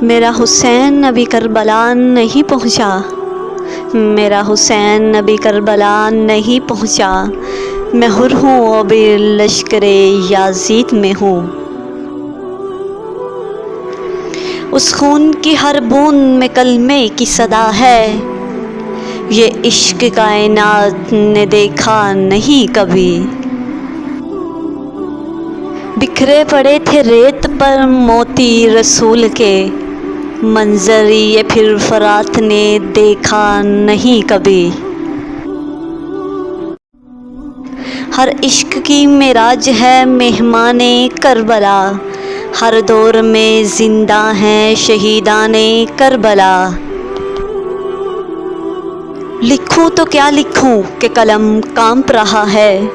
میرا حسین ابھی کربلا نہیں پہنچا، میرا حسین ابھی کربلا نہیں پہنچا، میں حر ہوں ابھی لشکر یزید میں ہوں۔ اس خون کی ہر بوند میں کلمے کی صدا ہے، یہ عشق کائنات نے دیکھا نہیں کبھی۔ بکھرے پڑے تھے ریت پر موتی رسول کے، منظر یہ پھر فرات نے دیکھا نہیں کبھی۔ ہر عشق کی معراج ہے مہمان کربلا، ہر دور میں زندہ ہیں شہیدان کربلا۔ لکھوں تو کیا لکھوں کہ قلم کانپ رہا ہے،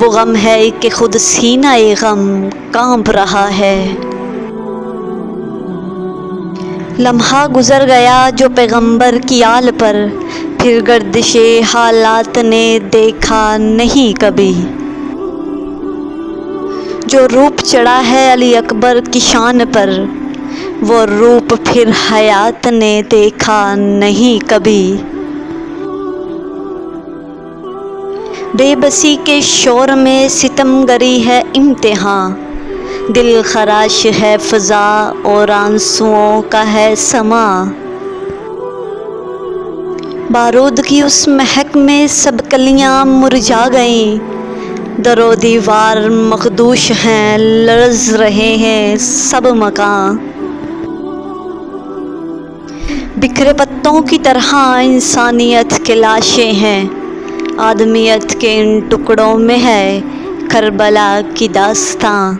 وہ غم ہے کہ خود سینہ غم کانپ رہا ہے۔ لمحہ گزر گیا جو پیغمبر کی آل پر، پھر گردش حالات نے دیکھا نہیں کبھی۔ جو روپ چڑھا ہے علی اکبر کی شان پر، وہ روپ پھر حیات نے دیکھا نہیں کبھی۔ بے بسی کے شور میں ستم گری ہے امتحان، دل خراش ہے فضا اور آنسوؤں کا ہے سماں۔ بارود کی اس مہک میں سب کلیاں مرجھا گئیں، در و دیوار مخدوش ہیں لرز رہے ہیں سب مکان۔ بکھرے پتوں کی طرح انسانیت کے لاشیں ہیں، آدمیت کے ان ٹکڑوں میں ہے کربلا کی داستاں۔